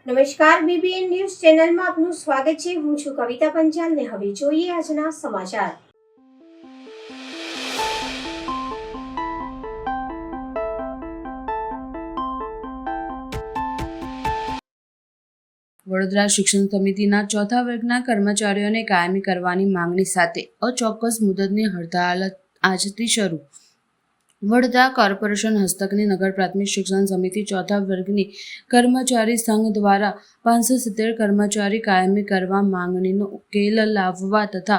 નમસ્કાર, BBN news ચેનલમાં આપનું સ્વાગત છે. હું છું કવિતા પંચાલ ને હવે જોઈએ આજના સમાચાર. વડોદરા શિક્ષણ સમિતિના ચોથા વર્ગના કર્મચારીઓને કાયમી કરવાની માંગણી સાથે અચોક્કસ મુદતની હડતાળ આજથી શરૂ. વડોદરા કોર્પોરેશન હસ્તકની નગર પ્રાથમિક શિક્ષણ સમિતિ ચોથા વર્ગની કર્મચારી સંઘ દ્વારા 570 કર્મચારી કાયમી કરવા માંગણીનો ઉકેલ લાવવા તથા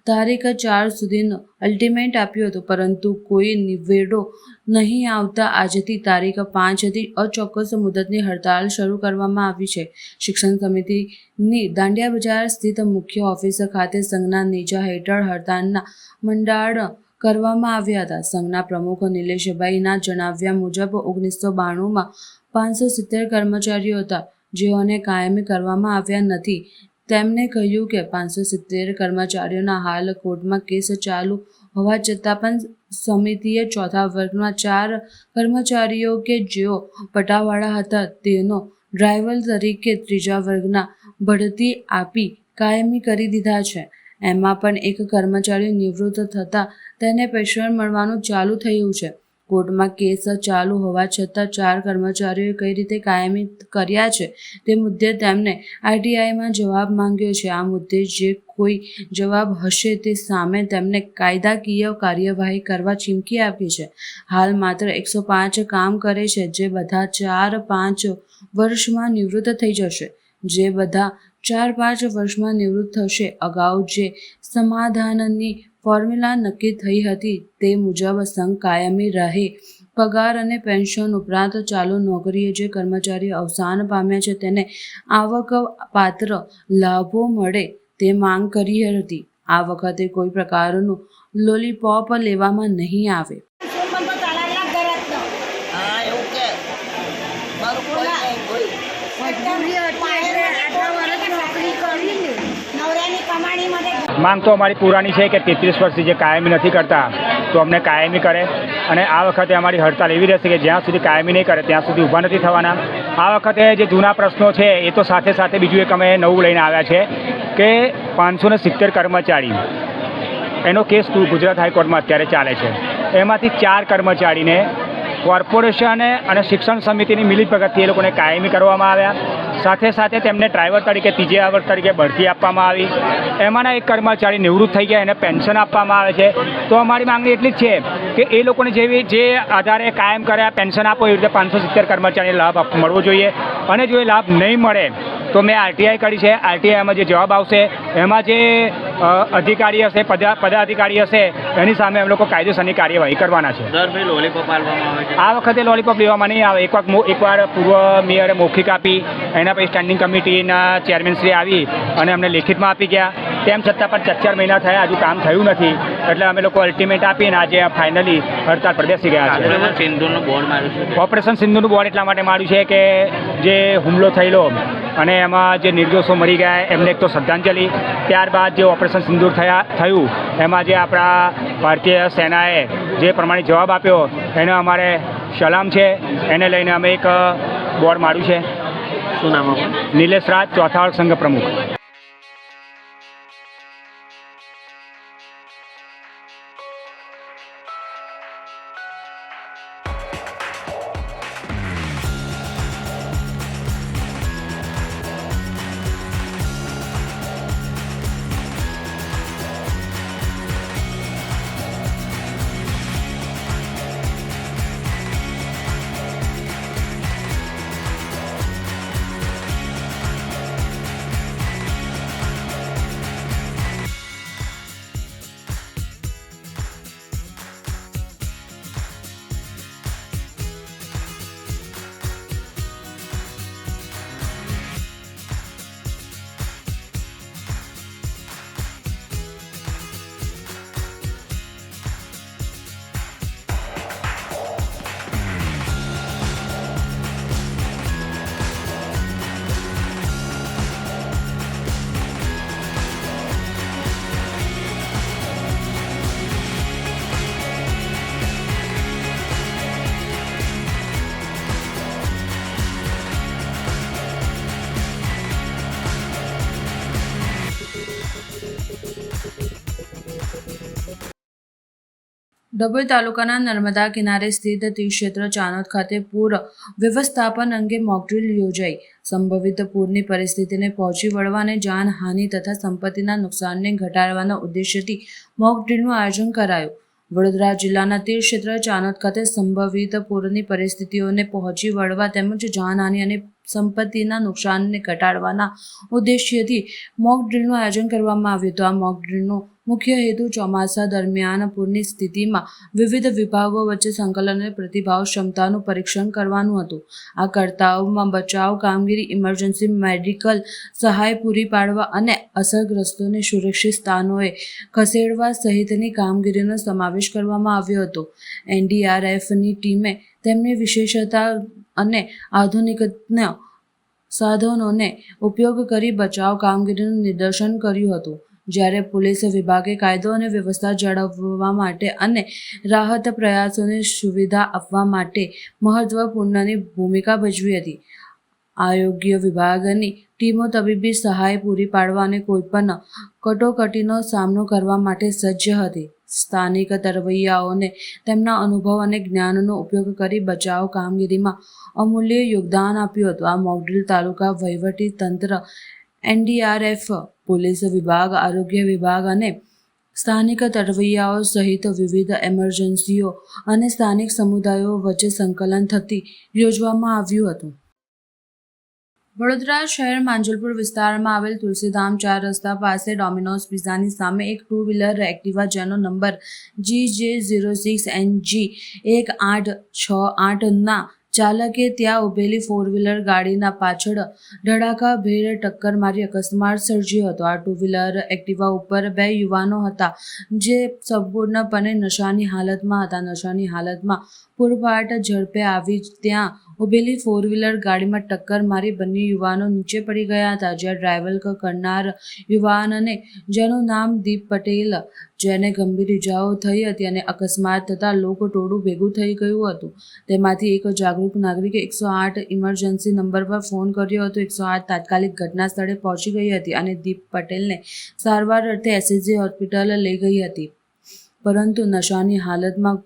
તારીખ 4 સુધીનો અલ્ટિમેટ આપ્યું હતું, પરંતુ કોઈ નિવેડો નહીં આવતા આજથી તારીખ 5થી અચોક્કસ મુદતની હડતાળ શરૂ કરવામાં આવી છે. શિક્ષણ સમિતિની દાંડિયા બજાર સ્થિત મુખ્ય ઓફિસ ખાતે સંઘના નેજા હેઠળ હડતાળના મંડાણ કરવામાં આવ્યા હતા. સંઘના પ્રમુખ નિલેશભાઈના જણાવ્યા મુજબ 1992માં 570 કર્મચારીઓ હતા જેઓને કાયમી કરવામાં આવ્યા નથી. તેમણે કહ્યું કે 570 કર્મચારીઓના હાલ કોર્ટમાં કેસ ચાલુ હોવા છતાં પણ સમિતિએ ચોથા વર્ગના 4 કર્મચારીઓ કે જેઓ પટાવાળા હતા તેનો ડ્રાઈવર તરીકે ત્રીજા વર્ગના બઢતી આપી કાયમી કરી દીધા છે. એમાં પણ એક કર્મચારી નિવૃત્ત થતાં તેને પેન્શન મળવાનું ચાલુ થયું છે. કોર્ટમાં કેસ ચાલુ હોવા છતાં 4 કર્મચારીઓએ કઈ રીતે કાયમી કર્યા છે તે મુદ્દે તેમણે આરટીઆઈમાં જવાબ માંગ્યો છે. આ મુદ્દે જે કોઈ જવાબ હશે તે સામે તેમને કાયદાકીય કાર્યવાહી કરવા ચીમકી આપી છે. હાલ માત્ર 105 કામ કરે છે જે બધા 4-5 વર્ષમાં નિવૃત્ત થઈ જશે. જે બધા 4-5 વર્ષમાં નિવૃત્ત થશે. અગાઉ જે સમાધાનની ફોર્મ્યુલા નક્કી થઈ હતી તે મુજબ સંઘ કાયમી રહે પગાર અને પેન્શન ઉપરાંત ચાલુ નોકરીએ જે કર્મચારી અવસાન પામ્યા છે તેને આવક પાત્ર લાભો મળે તે માંગ કરી હતી. આ વખતે કોઈ પ્રકારનું લોલીપોપ લેવામાં નહીં આવે. માંગ તો અમારી પુરાણી છે કે 33 વર્ષથી જે કાયમી નથી કરતા તો અમને કાયમી કરે, અને આ વખતે અમારી હડતાલ એવી રહેશે કે જ્યાં સુધી કાયમી નહીં કરે ત્યાં સુધી ઊભા નથી થવાના. આ વખતે જે જૂના પ્રશ્નો છે એ તો સાથે સાથે બીજું એક અમે નવું લઈને આવ્યા છે કે 570 કર્મચારી એનો કેસ ગુજરાત હાઈકોર્ટમાં અત્યારે ચાલે છે. એમાંથી 4 કર્મચારીને કોર્પોરેશન અને શિક્ષણ સમિતિની મિલીભગતથી એ લોકોને કાયમી કરવામાં આવ્યા. સાથે સાથે તેમને ડ્રાઈવર તરીકે ત્રીજા વર્ગ તરીકે બઢતી આપવામાં આવી. એમાંના એક કર્મચારી નિવૃત્ત થઈ ગયા, એને પેન્શન આપવામાં આવે છે. તો અમારી માંગણી એટલી જ છે કે એ લોકોને જે આધારે કાયમ કર્યા પેન્શન આપો એ રીતે 570 કર્મચારીને લાભ મળવો જોઈએ. અને જો એ લાભ નહીં મળે તો મેં આરટીઆઈ કરી છે. આરટીઆઈમાં જે જવાબ આવશે એમાં જે અધિકારી હશે, પદાધિકારી હશે એની સામે અમે લોકો કાયદેસરની કાર્યવાહી કરવાના છે. આ વખતે લોલીપોપ લેવામાં નહીં આવે. એકવાર પૂર્વ મેયરે મૌખિક આપી, એના પછી સ્ટેન્ડિંગ કમિટીના ચેરમેનશ્રી આવી અને અમને લેખિતમાં આપી ગયા. તેમ છતાં પણ 4 મહિના થયા, હજુ કામ થયું નથી. એટલે અમે લોકો અલ્ટિમેટ આપીને આજે ફાઇનલી હડતાળ પર બેસી ગયા છે. ઓપરેશન સિંધુનું બોર્ડ એટલા માટે માર્યું છે કે જે હુમલો થયેલો અને એમાં જે નિર્દોષો મરી ગયા એમને એક તો શ્રદ્ધાંજલિ, ત્યારબાદ જે ઓપરેશન સિંદૂર થયું એમાં જે આપણા ભારતીય સેનાએ જે પ્રમાણે જવાબ આપ્યો એને અમારે સલામ છે. એને લઈને અમે એક બોર્ડ માર્યું છે. શું નામ? નિલેશ રાજ, ચોથા વર્ગ સંઘ પ્રમુખ. ડભોઈ તાલુકાના નર્મદા કિનારે સ્થિત તીર્થક્ષેત્ર ચાનોદ ખાતે પૂર વ્યવસ્થાપન અંગે મોકડ્રીલ યોજાઈ. સંભવિત પૂરની પરિસ્થિતિને પહોંચી વળવા અને જાનહાનિ તથા સંપત્તિના નુકસાનને ઘટાડવાના ઉદ્દેશ્યથી મોકડ્રીલનું આયોજન કરાયું. વડોદરા જિલ્લાના તીર્થક્ષેત્ર ચાનોદ ખાતે સંભવિત પૂરની પરિસ્થિતિઓને પહોંચી વળવા તેમજ જાનહાનિ અને સંપત્તિના નુકસાનને ઘટાડવાના ઉદ્દેશ્યથી મોક ડ્રીલનું આયોજન કરવામાં આવ્યું હતું. આ મોક ડ્રીલનો મુખ્ય હેતુ ચોમાસા દરમિયાન પૂરની સ્થિતિમાં વિવિધ વિભાગો વચ્ચે સંકલન અને પ્રતિભાવ ક્ષમતાનું પરીક્ષણ કરવાનું હતું. આ કરતાઓમાં બચાવ કામગીરી, ઇમરજન્સી મેડિકલ સહાય પૂરી પાડવા અને અસરગ્રસ્તોને સુરક્ષિત સ્થાનોએ ખસેડવા સહિતની કામગીરીનો સમાવેશ કરવામાં આવ્યો હતો. એનડીઆરએફની ટીમે તેમની વિશેષતા અને આધુનિક સાધનોને ઉપયોગ કરી બચાવ કામગીરીનું નિદર્શન કર્યું હતું. જ્યારે પોલીસ વિભાગે કાયદો અને વ્યવસ્થા જાળવવા માટે અને રાહત પ્રયાસોને સુવિધા આપવા માટે મહત્વપૂર્ણની ભૂમિકા ભજવી હતી. આરોગ્ય વિભાગની ટીમો તબીબી સહાય પૂરી પાડવા અને કોઈપણ કટોકટીનો સામનો કરવા માટે સજ્જ હતી. સ્થાનિક તરવૈયાઓને તેમના અનુભવ અને જ્ઞાનનો ઉપયોગ કરી બચાવ કામગીરીમાં અમૂલ્ય યોગદાન આપ્યું હતું. આ મોકડ્રીલ તાલુકા વહીવટી તંત્ર, એનડીઆરએફ, પોલીસ વિભાગ, આરોગ્ય વિભાગ અને સ્થાનિક તરવૈયાઓ સહિત વિવિધ એમરજન્સીઓ અને સ્થાનિક સમુદાયો વચ્ચે સંકલન થકી યોજવામાં આવ્યું હતું. વડોદરા શહેર માંજલપુર વિસ્તારમાં આવેલ તુલસીધામ 4 રસ્તા પાસે ડોમિનોઝ પિઝાની સામે એક 2-વ્હીલર એક્ટિવા જેનો નંબર GJ06NG1868ના ચાલકે ત્યાં ઊભેલી 4-વ્હીલર ગાડીના પાછળ ધડાકાભેર ટક્કર મારી અકસ્માત સર્જ્યો હતો. આ 2-વ્હીલર એક્ટિવા ઉપર 2 યુવાનો હતા જે સંપૂર્ણપણે નશાની હાલતમાં હતા. નશાની હાલતમાં પૂરપાટ ઝડપે આવી ત્યાં ઊભેલી 4-વ્હીલર ગાડીમાં ટક્કર મારી બંને યુવાનો નીચે પડી ગયા હતા. જ્યાં ડ્રાઈવર કરનાર યુવાનને, જેનું નામ દીપ પટેલ, જેને ગંભીર ઇજાઓ થઈ હતી અને અકસ્માત થતાં લોકટોળું ભેગું થઈ ગયું હતું. તેમાંથી એક જાગૃત નાગરિકે 108 ઇમરજન્સી નંબર પર ફોન કર્યો હતો. 108 તાત્કાલિક ઘટના સ્થળે પહોંચી ગઈ હતી અને દીપ પટેલને સારવાર અર્થે એસએસજી હોસ્પિટલ લઈ ગઈ હતી. પરંતુ નશાની હાલતમાં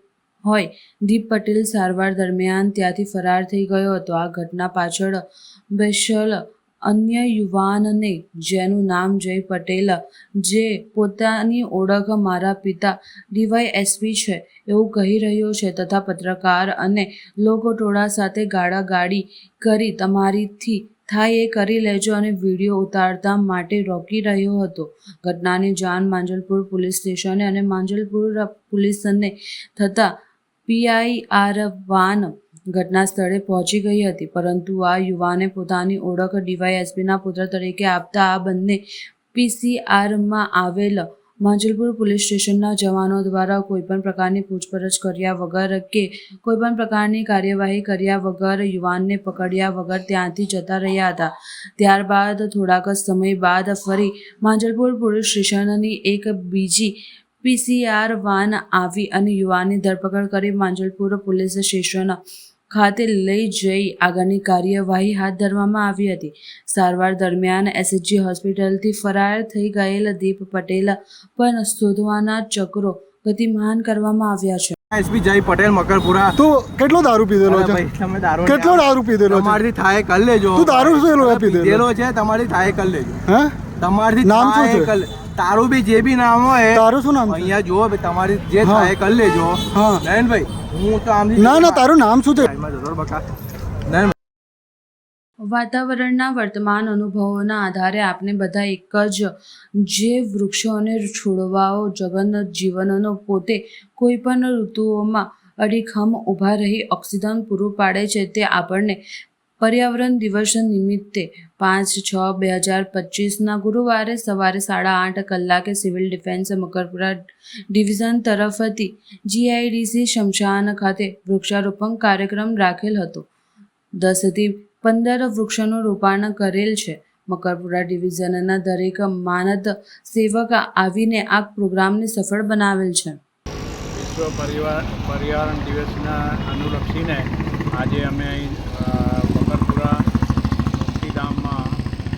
હોય દીપ પટેલ સારવાર દરમિયાન ત્યાંથી ફરાર થઈ ગયો હતો. આ ઘટના પાછળ બેસેલ અન્ય યુવાનને, જેનું નામ જય પટેલ, જે પોતાની ઓળખ મારા પિતા ડીવાયએસપી છે એવું કહી રહ્યો છે તથા પત્રકાર અને લોકટોળા સાથે ગાળાગાળી કરી તમારીથી થાય એ કરી લેજો અને વિડીયો ઉતારતા માટે રોકી રહ્યો હતો. ઘટનાની જાણ માંજલપુર પોલીસ સ્ટેશને અને માંજલપુર પોલીસને થતાં PIR વાન ઘટના સ્થળે પહોંચી ગઈ હતી. પરંતુ આ યુવાને પોતાની ઓળખ ડીવાયએસપીના પુત્ર તરીકે આપતા આ બંને PCRમાં આવેલ માંજલપુર પોલીસ સ્ટેશનના જવાનો દ્વારા કોઈપણ પ્રકારની પૂછપરછ કર્યા વગર કે કોઈપણ પ્રકારની કાર્યવાહી કર્યા વગર યુવાનને પકડ્યા વગર ત્યાંથી જતા રહ્યા હતા. ત્યારબાદ થોડાક સમય બાદ ફરી માંજલપુર પોલીસ સ્ટેશનની એક બીજી PCR વાન આવી અને યુવાનની ધરપકડ કરી માંજલપુર પોલીસ સ્ટેશન ખાતે લઈ જઈ આગળની કાર્યવાહી હાથ ધરવામાં આવી હતી. સારવાર દરમિયાન એસએસજી હોસ્પિટલથી ફરાર થઈ ગયેલ દીપ પટેલ પણ શોધવાના ચક્રો ગતિમાન કરવામાં આવ્યા છે. એસપી જય પટેલ મકરપુરા. તું કેટલો દારૂ પીધેલો છે? તમે દારૂ કેટલો દારૂ પીધેલો છે? તમારથી થાય કરી લેજો. તું દારૂ પીધેલો પીધેલો છે, તમારી થાય કરી લેજો. હે? તમારથી નામ શું થાય છે? કરી તારું બી જે બી નામ હોય, તારું શું નામ છે? અહીંયા જુઓ ભાઈ, તમારી જે હા. થાય કરી લેજો. હા. નયનભાઈ, હું તો આમ ના તારું નામ શું છે? વાતાવરણના વર્તમાન અનુભવોના આધારે આપણે બધા એક જ જે વૃક્ષો અને છોડવાઓ જગન જીવનનો પોતે કોઈપણ ઋતુઓમાં અડીખમ ઊભા રહી ઓક્સિજન પૂરું પાડે છે તે આપણને પર્યાવરણ દિવસ નિમિત્તે 5/6/2025ના ગુરુવારે સવારે 8:30 કલાકે સિવિલ ડિફેન્સ મકરપુરા ડિવિઝન તરફથી GIDC શમશાન ખાતે વૃક્ષારોપણ કાર્યક્રમ રાખેલ હતો. 10 થી 15 વૃક્ષોનું રોપણ કરેલ છે. મકરપુરા ડિવિઝનના દરેક માનદ સેવક આવીને આ પ્રોગ્રામને સફળ બનાવેલ છે. વિશ્વ પર્યાવરણ દિવસના અનુલક્ષીને આજે અમે અહીં મકરપુરા તુલસીધામમાં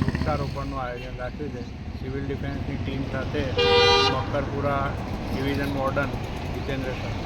વૃક્ષારોપણનું આયોજન રાખ્યું છે. સિવિલ ડિફેન્સની ટીમ સાથે Makarpura division warden Jitendra sir.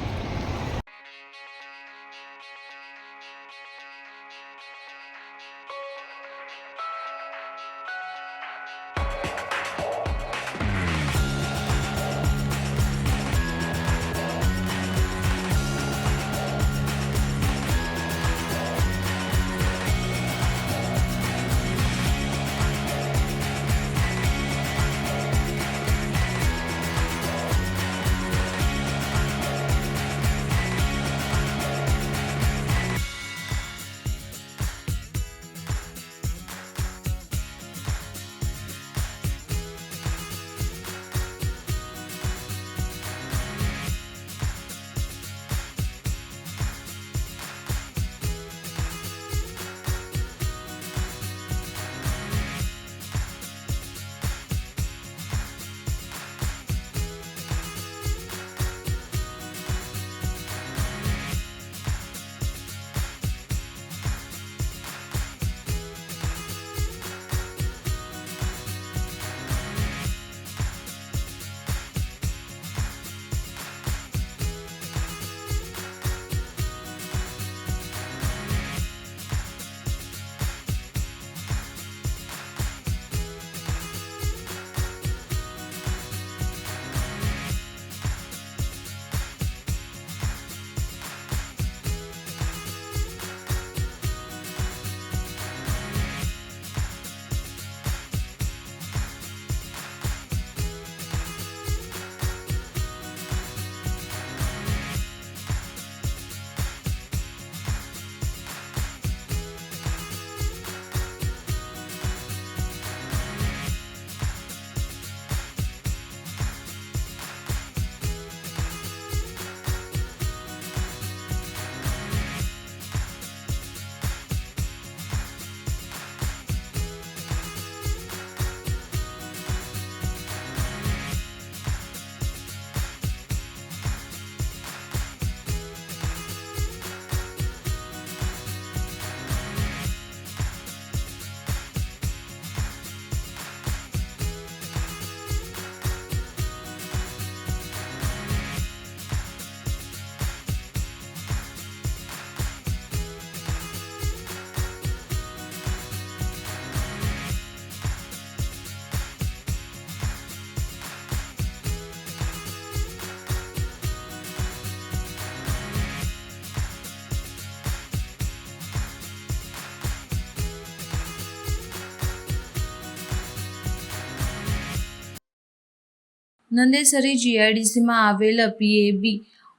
Nandesari જીઆઈડીસીમાં આવેલ પીએબી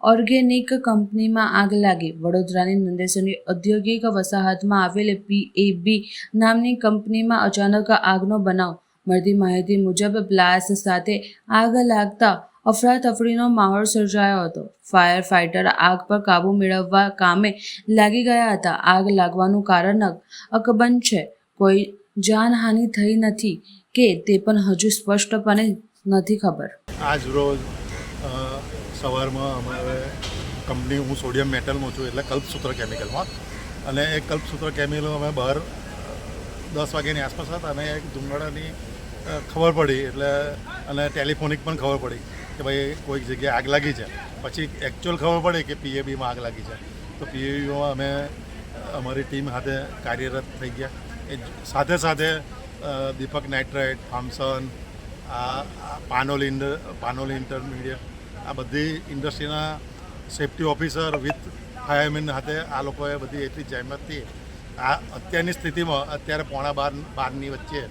ઓર્ગેનિક કંપનીમાં આગ લાગી. વડોદરાની નંદેસરી ઔદ્યોગિક વસાહતમાં આવેલ પીએબી નામની કંપનીમાં અચાનક આગનો બનાવ. મળતી માહિતી મુજબ બ્લાસ્ટ સાથે આગ લાગતા અફરાતફરીનો માહોલ સર્જાયો હતો. ફાયર ફાઇટર આગ પર કાબૂ મેળવવા કામે લાગી ગયા હતા. આગ લાગવાનું કારણ અકબંધ છે. કોઈ જાનહાનિ થઈ નથી કે તે પણ હજુ સ્પષ્ટપણે નથી ખબર. આજ રોજ સવારમાં અમારે કંપની, હું સોડિયમ મેટલમાં છું એટલે કલ્પસૂત્ર કેમિકલમાં, અને એ કલ્પસૂત્ર કેમિકલ અમે બહાર 10 વાગ્યાની આસપાસ હતા અને એક ધુમાડાની ખબર પડી એટલે, અને ટેલિફોનિક પણ ખબર પડી કે ભાઈ કોઈક જગ્યાએ આગ લાગી છે. પછી એકચ્યુઅલ ખબર પડી કે પીએબીમાં આગ લાગી છે. તો પીએબીમાં અમે અમારી ટીમ સાથે કાર્યરત થઈ ગયા. એ સાથે સાથે દીપક નાઇટ્રાઇટ, થામસન, પાનોલ ઇન્ટરમીડિયેટ, આ બધી ઇન્ડસ્ટ્રીના સેફ્ટી ઓફિસર વિથ ફાયરમેન સાથે આ લોકોએ બધી એટલી જહેમતથી આ અત્યારની સ્થિતિમાં અત્યારે 11:30 વચ્ચે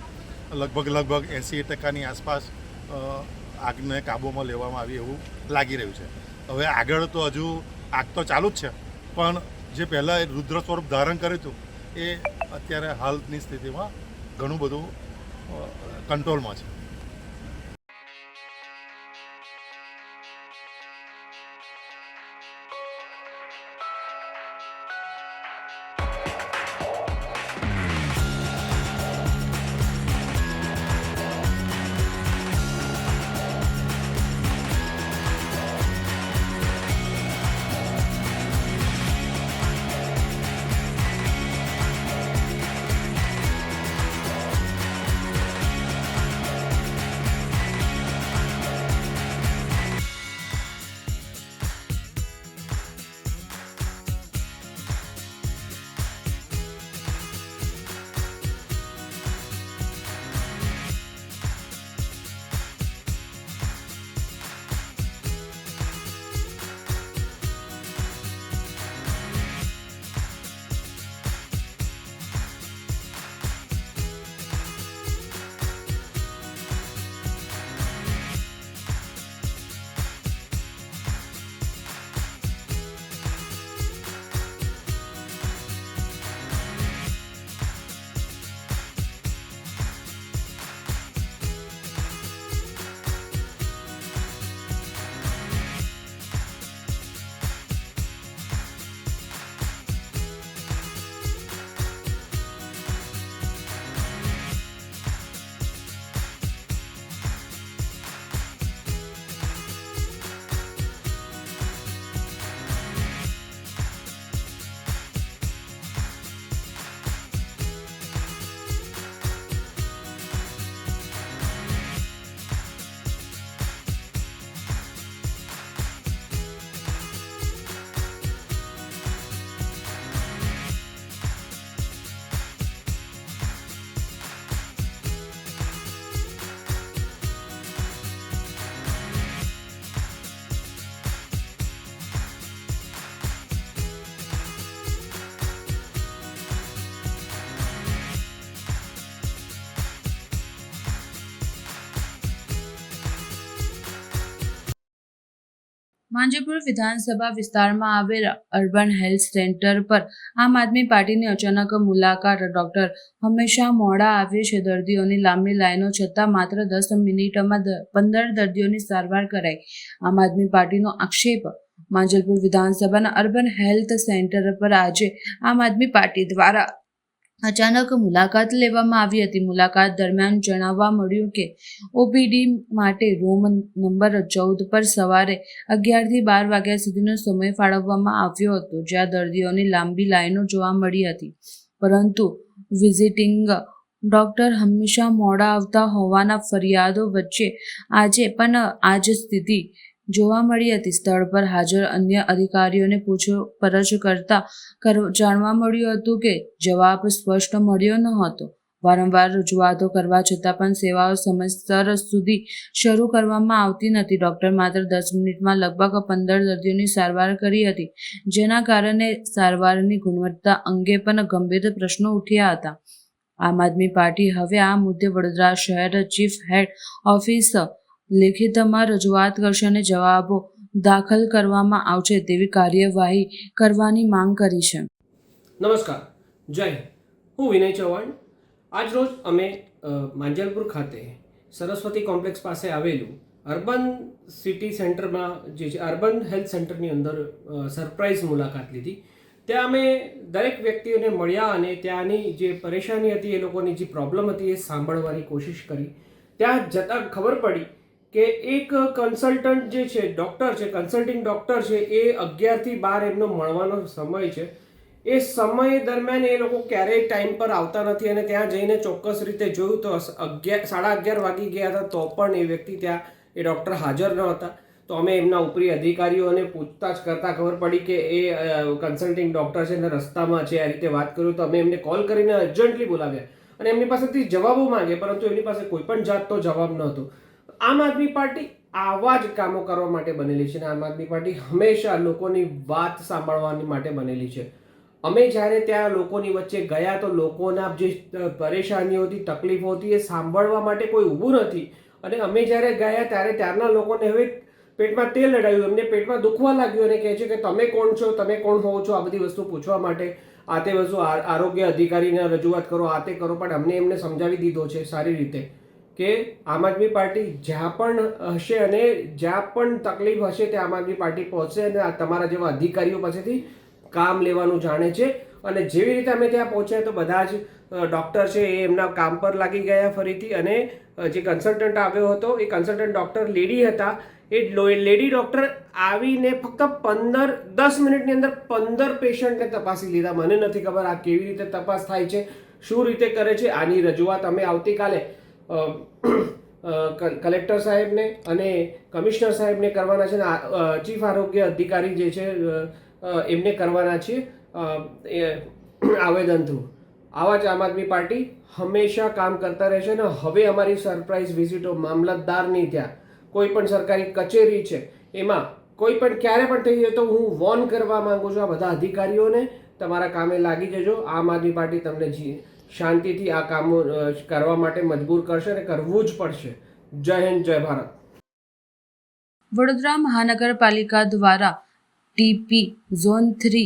લગભગ 80% આસપાસ આગને કાબૂમાં લેવામાં આવી એવું લાગી રહ્યું છે. હવે આગળ તો હજુ આગ તો ચાલુ જ છે, પણ જે પહેલાં રુદ્ર સ્વરૂપ ધારણ કર્યું હતું એ અત્યારે હાલની સ્થિતિમાં ઘણું બધું કંટ્રોલમાં છે. માંજલપુર વિધાનસભા વિસ્તારમાં આવેલ અર્બન હેલ્થ સેન્ટર પર આમ આદમી પાર્ટીની અચાનક મુલાકાત. ડોક્ટર હંમેશા મોડા આવે છે. દર્દીઓની લાંબી લાઈનો છતાં માત્ર 10 મિનિટમાં 15 દર્દીઓની સારવાર કરાઈ. આમ આદમી પાર્ટીનો આક્ષેપ. માંજલપુર વિધાનસભાના અર્બન હેલ્થ સેન્ટર પર આજે આમ આદમી પાર્ટી દ્વારા અચાનક મુલાકાત લેવામાં આવી હતી. મુલાકાત દરમિયાન જાણવા મળ્યું કે ઓપીડી માટે રૂમ નંબર 14 પર સવારે 11 થી 12 વાગ્યા સુધીનો સમય ફાળવવામાં આવ્યો હતો, જ્યાં દર્દીઓની લાંબી લાઈનો જોવા મળી હતી. પરંતુ વિઝિટિંગ ડોક્ટર હંમેશા મોડા આવતા હોવાના ફરિયાદો વચ્ચે આજે પણ આ જ સ્થિતિ જોવા મળી હતી. સ્થળ પર હાજર અન્ય અધિકારીઓને પૂછપરછ કરતા જાણવા મળ્યું હતું કે જવાબ સ્પષ્ટ મળ્યો ન હતો. વારંવાર રજૂઆતો કરવા છતાં પણ સેવાઓ સમયસર સુધી શરૂ કરવામાં આવતી નથી. ડૉક્ટર માત્ર 10 મિનિટમાં લગભગ 15 દર્દીઓની સારવાર કરી હતી, જેના કારણે સારવારની ગુણવત્તા અંગે પણ ગંભીર પ્રશ્નો ઉઠ્યા હતા. આમ આદમી પાર્ટી હવે આ મુદ્દે વડોદરા શહેર ચીફ હેડ ઓફિસ લેખિતમાં રજૂઆત કરશે અને જવાબો દાખલ કરવામાં આવશે તેવી કાર્યવાહી કરવાની માંગ કરી છે. નમસ્કાર, જય હિન્દ. હું વિનય ચૌહાણ. આજરોજ અમે માંજલપુર ખાતે સરસ્વતી કોમ્પ્લેક્સ પાસે આવેલું અર્બન સિટી સેન્ટરમાં જે છે અર્બન હેલ્થ સેન્ટરની અંદર સરપ્રાઇઝ મુલાકાત લીધી. ત્યાં અમે દરેક વ્યક્તિઓને મળ્યા અને ત્યાંની જે પરેશાની હતી, એ લોકોની જે પ્રોબ્લેમ હતી, એ સાંભળવાની કોશિશ કરી. ત્યાં જતાં ખબર પડી કે એક કન્સલ્ટન્ટ જે છે, ડૉક્ટર છે, કન્સલ્ટિંગ ડૉક્ટર છે, એ 11 થી 12 એમનો મળવાનો સમય છે. એ સમય દરમિયાન એ લોકો ક્યારેય ટાઈમ પર આવતા નથી અને ત્યાં જઈને ચોક્કસ રીતે જોયું તો 11:30 વાગી ગયા હતા, તો પણ એ વ્યક્તિ ત્યાં, એ ડૉક્ટર હાજર ન હતા. તો અમે એમના ઉપરી અધિકારીઓને પૂછતાછ કરતાં ખબર પડી કે એ કન્સલ્ટિંગ ડૉક્ટર છે અને રસ્તામાં છે. આ રીતે વાત કર્યું તો અમે એમને કોલ કરીને અર્જન્ટલી બોલાવ્યા અને એમની પાસેથી જવાબો માંગે, પરંતુ એમની પાસે કોઈ પણ જાતનો જવાબ ન હતો. આમ આદમી પાર્ટી આવા જ કામો કરવા માટે બનેલી છે અને આમ આદમી પાર્ટી હંમેશા લોકોની વાત સાંભળવાની માટે બનેલી છે. અમે જ્યારે ત્યાં લોકોની વચ્ચે ગયા તો લોકોના જે પરેશાનીઓ હતી, તકલીફો હતી, એ સાંભળવા માટે કોઈ ઊભું નથી. અને અમે જ્યારે ગયા ત્યારે ત્યારના લોકોને હવે પેટમાં તેલ લડાયું, એમને પેટમાં દુખવા લાગ્યું અને કહે છે કે તમે કોણ છો, તમે કોણ હોવ છો આ બધી વસ્તુ પૂછવા માટે. આ તે વસ્તુ આરોગ્ય અધિકારીને રજૂઆત કરો, આ તે કરો. પણ અમને એમને સમજાવી દીધો છે સારી રીતે કે આમ આદમી પાર્ટી જ્યાં પણ હશે અને જ્યાં પણ તકલીફ હશે ત્યાં આમ આદમી પાર્ટી પહોંચશે અને તમારા જેવા અધિકારીઓ પાસેથી કામ લેવાનું જાણે છે. અને જેવી રીતે અમે ત્યાં પહોંચ્યા તો બધા જ ડૉક્ટર છે એ એમના કામ પર લાગી ગયા ફરીથી. અને જે કન્સલ્ટન્ટ આવ્યો હતો એ કન્સલ્ટન્ટ ડૉક્ટર લેડી હતા. એ લેડી ડૉક્ટર આવીને ફક્ત 10 મિનિટની અંદર 15 પેશન્ટને તપાસી લીધા. મને નથી ખબર આ કેવી રીતે તપાસ થાય છે, શું રીતે કરે છે. આની રજૂઆત અમે આવતીકાલે કલેક્ટર સાહેબને અને કમિશનર સાહેબને કરવાના છે અને ચીફ આરોગ્ય અધિકારી જે છે એમને કરવાના છીએ આવેદન થ્રુ. આવા જ આમ આદમી પાર્ટી હંમેશા કામ કરતા રહેશે અને હવે અમારી સરપ્રાઇઝ વિઝિટો મામલતદારની ત્યાં, કોઈ પણ સરકારી કચેરી છે એમાં કોઈ પણ ક્યારે પણ થઈ જાય તો હું વોર્ન કરવા માંગુ છું આ બધા અધિકારીઓને, તમારા કામે લાગી જજો. આમ આદમી પાર્ટી તમને શાંતિથી આ કામો કરવા માટે મજબૂર કરશે અને કરવું જ પડશે. જય હિન્દ, જય ભારત. વડોદરા મહાનગરપાલિકા દ્વારા ટીપી ઝોન 3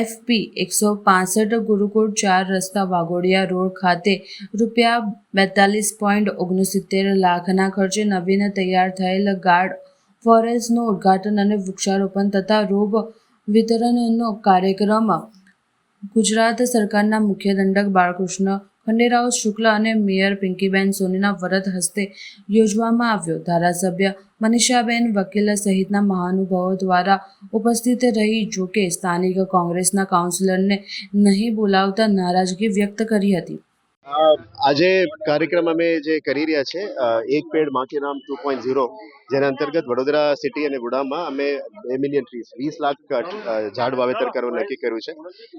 FP 165 ગુરુકુળ 4 રસ્તા વાઘોડિયા રોડ ખાતે ₹42.69 લાખના ખર્ચે નવીન તૈયાર થયેલ ગાર્ડ ફોરેસ્ટનું ઉદ્ઘાટન અને વૃક્ષારોપણ તથા રોપ વિતરણનો કાર્યક્રમ ગુજરાત સરકારના મુખ્ય દંડક બાળકૃષ્ણ ખંડેરાવ શુક્લ અને મેયર પિંકીબેન સોનીના વરદ હસ્તે યોજવામાં આવ્યો. ધારાસભ્ય મનીષાબેન વકીલ સહિતના મહાનુભાવો દ્વારા ઉપસ્થિત રહી. જોકે સ્થાનિક કોંગ્રેસના કાઉન્સિલરને નહીં બોલાવતા નારાજગી વ્યક્ત કરી હતી. આજે કાર્યક્રમ અમે જે કરી રહ્યા છે એક પેડ માં કે નામ 2.0, જેના અંતર્ગત વડોદરા સિટી અને વુડામાં અમે 2 મિલિયન ટ્રીઝ 20 લાખ ઝાડ વાવેતર કરવાનું નક્કી કર્યું છે.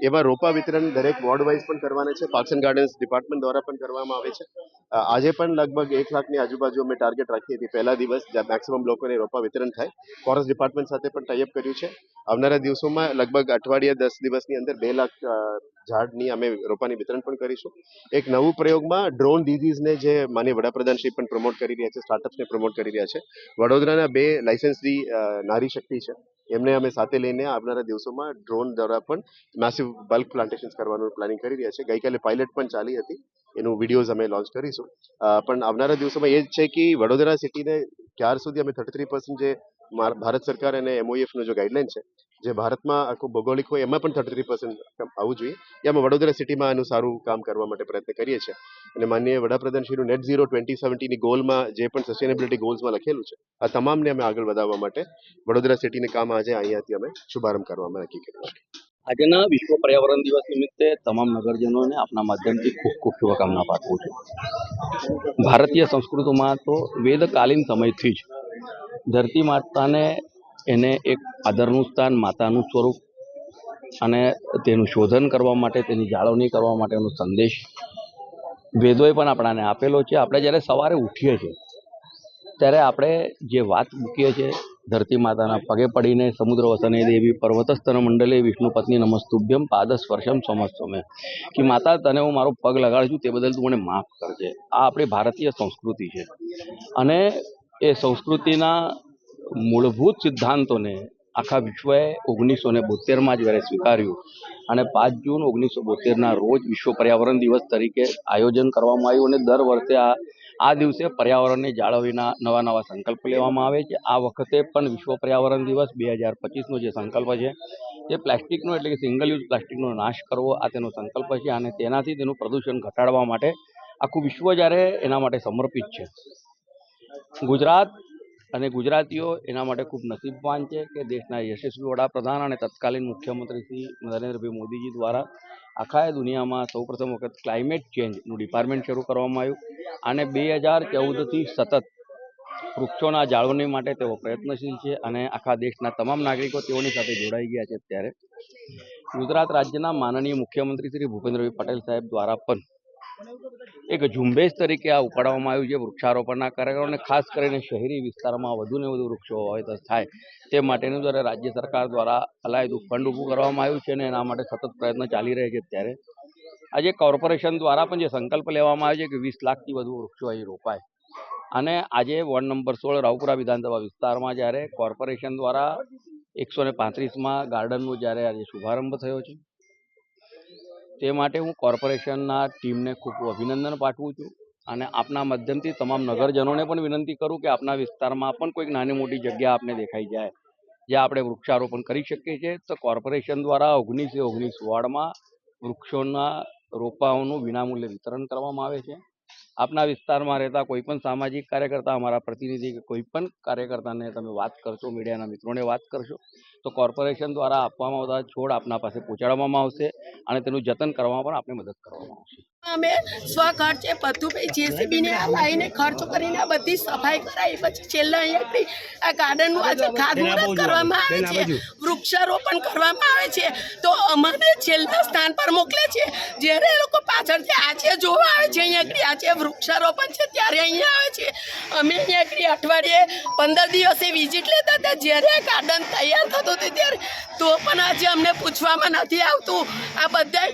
એમાં રોપા વિતરણ દરેક વોર્ડ વાઇઝ પણ કરવાના છે. પાર્ક્સ એન્ડ ગાર્ડન્સ ડિપાર્ટમેન્ટ દ્વારા પણ કરવામાં આવે છે. આજે પણ લગભગ 1 લાખની આજુબાજુ અમે ટાર્ગેટ રાખી હતી પહેલા દિવસ, જ્યાં મેક્સિમમ લોકોને રોપા વિતરણ થાય. ફોરેસ્ટ ડિપાર્ટમેન્ટ સાથે પણ ટાઈઅપ કર્યું છે. આવનારા દિવસોમાં લગભગ અઠવાડિયા 10 દિવસની અંદર 2 લાખ ઝાડની અમે રોપાની વિતરણ પણ કરીશું. એક નવું પ્રયોગમાં ડ્રોન ડિઝીઝને જે માનીય વડાપ્રધાન શ્રી પણ પ્રમોટ કરી રહ્યા છે, સ્ટાર્ટઅપ્સને પ્રમોટ કરી રહ્યા છે, વડોદરાના 2 લાયસન્સી નારી શક્તિ છે, એમને અમે સાથે લઈને આવનારા દિવસોમાં ડ્રોન દ્વારા પણ મેસિવ બલ્ક પ્લાન્ટેશન્સ કરવાનું પ્લાનિંગ કરી રહ્યા છે. ગઈકાલે પાયલટ પણ ચાલી હતી, એનું વિડીયોઝ અમે લોન્ચ કરીશું. પણ આવનારા દિવસોમાં એ જ છે કે વડોદરા સિટીને ત્યાર સુધી અમે 33% જે ભારત સરકાર અને MOEFનો જે ગાઈડલાઈન છે, જે ભારતમાં આખું ભૌગોલિક હોય એમાં પણ 33% આવવું જોઈએ, એ અમે વડોદરા સિટીમાં આનું સારું કામ કરવા માટે પ્રયત્ન કરીએ છીએ. અને માનનીય વડાપ્રધાનશ્રીનું નેટ ઝીરો 2070ની ગોલમાં જે પણ સસ્ટેનેબિલિટી ગોલ્સમાં લખેલું છે, આ તમામને અમે આગળ વધારવા માટે વડોદરા સિટીને કામ આજે અહીંયાથી અમે શુભારંભ કરવામાં નક્કી કર્યું છે. આજના વિશ્વ પર્યાવરણ દિવસ નિમિત્તે તમામ નગરજનોને આપના માધ્યમથી ખૂબ ખૂબ શુભકામના પાઠવું છું. ભારતીય સંસ્કૃતિમાં તો વેદકાલીન સમયથી જ ધરતી માતાને એને એક આદરનું સ્થાન, માતાનું સ્વરૂપ અને તેનું શોધન કરવા માટે, તેની જાળવણી કરવા માટેનો સંદેશ વેદોએ પણ આપણાને આપેલો છે. આપણે જ્યારે સવારે ઉઠીએ છીએ ત્યારે આપણે જે વાત મૂકીએ છીએ ધરતી માતાના પગે પડીને, સમુદ્ર વસને દેવી પર્વતસ્તન મંડલે વિષ્ણુ પત્ની નમસ્તુભ્યમ પાદ સ્પર્શમ સમસ્તમે, કે માતા તને હું મારો પગ લગાડું છું તે બદલ તું મને માફ કરજે. આ આપણી ભારતીય સંસ્કૃતિ છે અને એ સંસ્કૃતિના મૂળભૂત સિદ્ધાંતોને આખા વિશ્વએ 1972માં જ્યારે સ્વીકાર્યું અને 5 જૂન 1972ના રોજ વિશ્વ પર્યાવરણ દિવસ તરીકે આયોજન કરવામાં આવ્યું અને દર વર્ષે આ દિવસે પર્યાવરણની જાળવણીના નવા સંકલ્પ લેવામાં આવે છે. આ વખતે પણ વિશ્વ પર્યાવરણ દિવસ 2025નો જે સંકલ્પ છે તે પ્લાસ્ટિકનો, એટલે કે સિંગલ યુઝ પ્લાસ્ટિકનો નાશ કરવો, આ તેનો સંકલ્પ છે અને તેનાથી તેનું પ્રદૂષણ ઘટાડવા માટે આખું વિશ્વ જ્યારે એના માટે સમર્પિત છે. ગુજરાત અને ગુજરાતીઓ એના માટે ખૂબ નસીબવાન છે કે દેશના યશસ્વી વડાપ્રધાન અને તત્કાલીન મુખ્યમંત્રી શ્રી નરેન્દ્રભાઈ મોદીજી દ્વારા આખા દુનિયામાં સૌપ્રથમ વખત ક્લાઇમેટ ચેન્જનું ડિપાર્ટમેન્ટ શરૂ કરવામાં આવ્યું અને 2014થી સતત વૃક્ષોના જાળવણી માટે તેઓ પ્રયત્નશીલ છે અને આખા દેશના તમામ નાગરિકો તેઓની સાથે જોડાઈ ગયા છે. ત્યારે ગુજરાત રાજ્યના માનનીય મુખ્યમંત્રી શ્રી ભૂપેન્દ્રભાઈ પટેલ સાહેબ દ્વારા પણ એક ઝુંબેશ તરીકે આ ઉપાડવામાં આવ્યું છે વૃક્ષારોપણના કાર્યક્રમ, અને ખાસ કરીને શહેરી વિસ્તારમાં વધુને વધુ વૃક્ષો વાવેતર થાય તે માટેનું જ્યારે રાજ્ય સરકાર દ્વારા અલાયદું ફંડ ઊભું કરવામાં આવ્યું છે અને એના માટે સતત પ્રયત્ન ચાલી રહ્યા છે. ત્યારે આજે કોર્પોરેશન દ્વારા પણ જે સંકલ્પ લેવામાં આવ્યો છે કે 20 લાખથી વધુ વૃક્ષો અહીં રોપાય અને આજે વોર્ડ નંબર 16 રાવપુરા વિધાનસભા વિસ્તારમાં જ્યારે કોર્પોરેશન દ્વારા 135માં ગાર્ડનનો જ્યારે આજે શુભારંભ થયો છે, તે માટે હું કોર્પોરેશનના ટીમને ખૂબ અભિનંદન પાઠવું છું અને આપના માધ્યમથી તમામ નગરજનોને પણ વિનંતી કરું કે આપના વિસ્તારમાં પણ કોઈક નાની મોટી જગ્યા આપને દેખાઈ જાય જ્યાં આપણે વૃક્ષારોપણ કરી શકીએ છીએ, તો કોર્પોરેશન દ્વારા 19 વોર્ડમાં વૃક્ષોના રોપાઓનું વિનામૂલ્યે વિતરણ કરવામાં આવે છે. આપના વિસ્તારમાં રહેતા કોઈ પણ સામાજિક કાર્યકર્તા, અમારા પ્રતિનિધિ કે કોઈ પણ કાર્યકર્તાને તમે વાત કરશો, મીડિયાના મિત્રોને વાત કરશો, તો કોર્પોરેશન દ્વારા આપવામાં આવતા છોડ આપના પાસે પહોંચાડવામાં આવશે અને તેનું જતન કરવામાં પણ આપણે મદદ કરવામાં આવશે. અમે સ્વખર્ચે બધું JCBને લાવીને ખર્ચો કરીને આ બધી સફાઈ કરાવી, પછી છેલ્લા અહીંયાથી આ ગાર્ડનનું આજે ખાતમુહૂર્ત કરવામાં આવે છે, વૃક્ષારોપણ કરવામાં આવે છે, તો અમને છેલ્લા સ્થાન પર મોકલે છે. જ્યારે એ લોકો પાછળથી આજે જોવા આવે છે, અહીંયા આજે વૃક્ષારોપણ છે ત્યારે અહીંયા આવે છે. અમે અહીંયા અઠવાડિયે 15 દિવસે વિઝિટ લેતા હતા જ્યારે આ ગાર્ડન તૈયાર થતું હતું ત્યારે, તો પણ આજે અમને પૂછવામાં નથી આવતું. આ બધા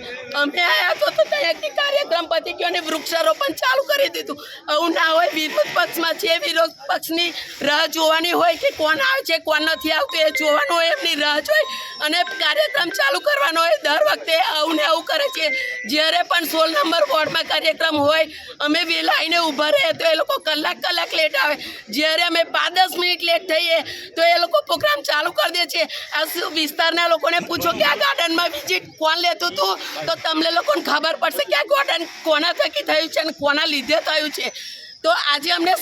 અમે આવ્યા તો ત્યાંથી કાર્યક્રમ પતી ગયો અને વૃક્ષારોપણ ચાલુ કરી દીધું. આવું ના હોય, વિરોધ પક્ષમાં છે, વિરોધ પક્ષની રાહ જોવાની હોય કે કોણ આવે છે કોણ નથી આવતું એ જોવાનું હોય, એમની રાહ જોઈ અને કાર્યક્રમ ચાલુ કરવાનો હોય. દર વખતે આવું ને આવું કરે છે. જ્યારે પણ 16 નંબર વોર્ડમાં કાર્યક્રમ હોય અમે વહેલા આવીને ઊભા રહે તો એ લોકો કલાક લેટ આવે. જ્યારે અમે 5-10 મિનિટ લેટ થઈએ તો એ લોકો પ્રોગ્રામ ચાલુ કરી દે છે. આ વિસ્તારના લોકોને પૂછો કે આ ગાર્ડનમાં વિઝિટ કોણ લેતું હતું તો તમને લોકોને ખબર પડશે કે આ ગાર્ડન કોના થકી થયું છે અને કોના લીધે થયું છે. તો આજે અમને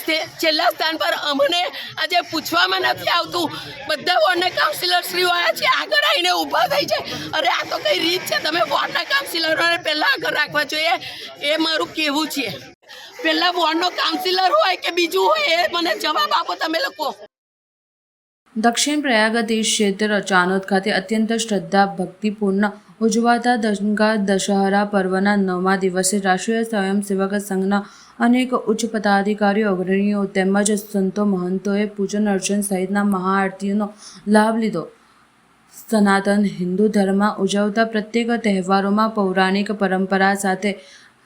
છેલ્લા સ્થાન પર અમને આજે પૂછવામાં નથી આવતું. બધા વોર્ડના કાઉન્સિલરશ્રીઓ આવ્યા છે, આગળ આવીને ઊભા થઈ છે. અરે આ તો કઈ રીત છે? તમે વોર્ડના કાઉન્સિલરોને પહેલાં આગળ રાખવા જોઈએ, એ મારું કહેવું છે. પહેલાં વોર્ડનો કાઉન્સિલર હોય કે બીજું હોય એ મને જવાબ આપો તમે લોકો. દક્ષિણ પ્રયાગ તીર્થ ક્ષેત્ર ચાનોદ ખાતે અત્યંત શ્રદ્ધા ભક્તિપૂર્ણ ઉજવાતા ગંગા દશહરા પર્વના 9મા દિવસે રાષ્ટ્રીય સ્વયંસેવક સંઘના અનેક ઉચ્ચ પદાધિકારીઓ, અગ્રણીઓ તેમજ સંતો મહંતોએ પૂજન અર્ચન સહિતના મહાઆરતીનો લાભ લીધો. સનાતન હિન્દુ ધર્મમાં ઉજવતા પ્રત્યેક તહેવારોમાં પૌરાણિક પરંપરા સાથે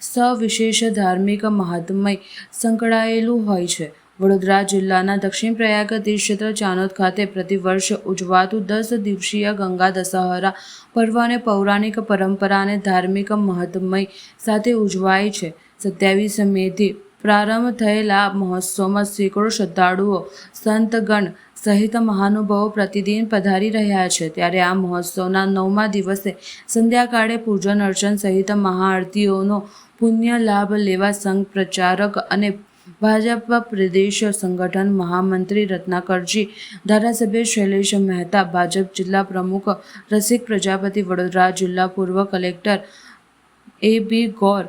સવિશેષ ધાર્મિક મહાત્મ્ય સંકળાયેલું હોય છે. વડોદરા જિલ્લાના દક્ષિણ પ્રયાગ તીર્થક્ષેત્ર ચાનોદ ખાતે પ્રતિવર્ષ ઉજવાતું 10 દિવસીય ગંગા દશહરા પર્વને પૌરાણિક પરંપરા અને ધાર્મિક મહત્મય સાથે ઉજવાય છે. 27 મેથી પ્રારંભ થયેલા મહોત્સવમાં સેંકડો શ્રદ્ધાળુઓ, સંતગણ સહિત મહાનુભાવો પ્રતિદિન પધારી રહ્યા છે. ત્યારે આ મહોત્સવના 9મા દિવસે સંધ્યાકાળે પૂજન અર્ચન સહિત મહાઆરતીઓનો પુણ્ય લાભ લેવા સંઘ પ્રચારક અને ભાજપ પ્રદેશ સંગઠન મહામંત્રી રત્નાકરજી, ધારાસભ્ય શૈલેષ મહેતા, ભાજપ જિલ્લા પ્રમુખ રસિક પ્રજાપતિ, વડોદરા જિલ્લા પૂર્વ કલેક્ટર A.B. ગૌર,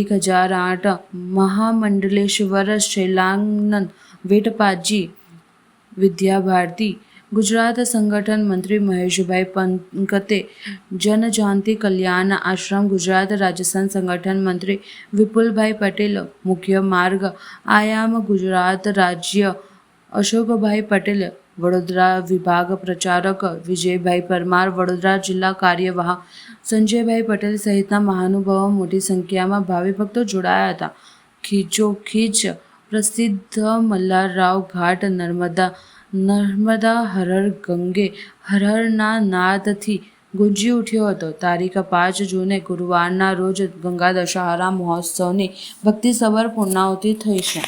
1008 મહામંડલેશ્વર શૈલાનંદ વેટપાજી, વિદ્યાભારતી, ગુજરાત સંગઠન મંત્રી મહેશભાઈ પંકતે, જનજાતિ કલ્યાણ આશ્રમ ગુજરાત રાજસ્થાન સંગઠન મંત્રી વિપુલભાઈ પટેલ, મુખ્ય માર્ગ આયામ ગુજરાત રાજ્ય અશોકભાઈ પટેલ, વડોદરા વિભાગ પ્રચારક વિજયભાઈ પરમાર, વડોદરા જિલ્લા કાર્યવાહ સંજયભાઈ પટેલ સહિતના મહાનુભાવો મોટી સંખ્યામાં ભાવિ ભક્તો જોડાયા હતા. ખીચોખીચ પ્રસિદ્ધ મલ્હારરાવ ઘાટ નર્મદા હર ગંગે હર હરના નાદથી ગુંજી ઉઠ્યો હતો. તારીખ 5 જૂને ગુરુવારના રોજ ગંગા દશહરા મહોત્સવની ભક્તિસભર પૂર્ણાહુતિ થઈ છે.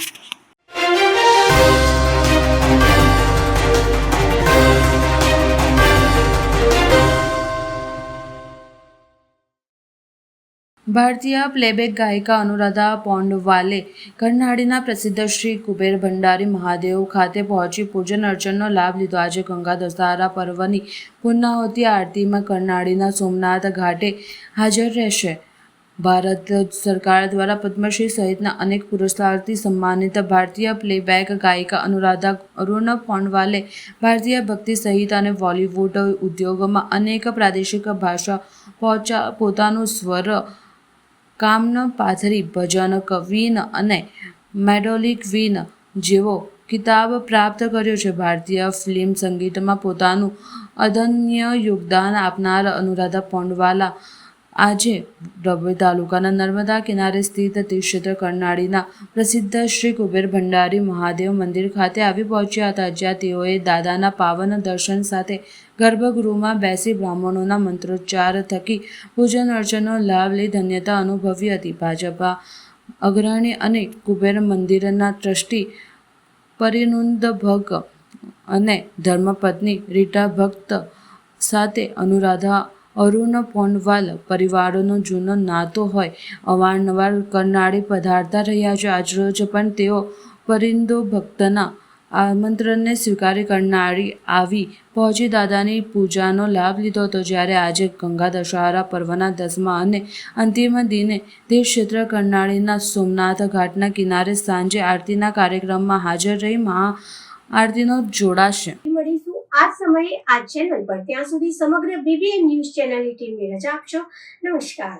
ભારતીય પ્લેબેક ગાયિકા અનુરાધા પૌંડવાલે કરનાળીના પ્રસિદ્ધ શ્રી કુબેર ભંડારી મહાદેવ ખાતે પહોંચી પૂજન અર્ચનનો લાભ લીધો. આજે ગંગા દશહરા પર્વની પૂર્ણાહુતિ આરતીમાં કરનાળીના સોમનાથ ઘાટે હાજર રહેશે. ભારત સરકાર દ્વારા પદ્મશ્રી સહિતના અનેક પુરસ્કારથી સન્માનિત ભારતીય પ્લેબેક ગાયિકા અનુરાધા અરુણ પૌંડવાલે ભારતીય ભક્તિ સહિત અને બોલિવૂડ ઉદ્યોગમાં અનેક પ્રાદેશિક ભાષા પોતાનું સ્વર કામન પાથરી ભજન કવીન અને મેલોડી ક્વીન જેવો ખિતાબ પ્રાપ્ત કર્યો છે. ભારતીય ફિલ્મ સંગીતમાં પોતાનું અનન્ય યોગદાન આપનાર અનુરાધા પૌંડવાલા આજે ડભોઈ તાલુકાના નર્મદા કિનારે સ્થિત તીર્થક્ષેત્ર કરનાળીના પ્રસિદ્ધ શ્રી કુબેર ભંડારી મહાદેવ મંદિર ખાતે આવી પહોંચ્યા હતા, જ્યાં તેઓએ દાદાના પાવન દર્શન સાથે ગર્ભગૃહમાં બેસી બ્રાહ્મણોના મંત્રોચ્ચાર થકી પૂજન અર્ચનનો લાભ લઈ ધન્યતા અનુભવી હતી. ભાજપા અગ્રણી અને કુબેર મંદિરના ટ્રસ્ટી પરિનુન્દ ભગ અને ધર્મપત્ની રીટા ભક્ત સાથે અનુરાધા અરુણ પૌંડવાલ પરિવારોનો જૂનો નાતો હોય અવારનવાર કરનાળી પધારતા રહ્યા છે. આજરોજ પણ તેઓ પરિંદો ભક્તના આમંત્રણને સ્વીકારી કરનાળી આવી પહોંચી દાદાની પૂજાનો લાભ લીધો હતો. જ્યારે આજે ગંગા દશહરા પર્વના 10મા અને અંતિમ દિને તીર્થક્ષેત્ર કરનાળીના સોમનાથ ઘાટના કિનારે સાંજે આરતીના કાર્યક્રમમાં હાજર રહી મહાઆરતીનો જોડાશે. મળીશું આ સમયે આ ચેનલ પર. ત્યાં સુધી સમગ્ર BBN ન્યૂઝ ચેનલની ટીમને રજા આપશો. નમસ્કાર.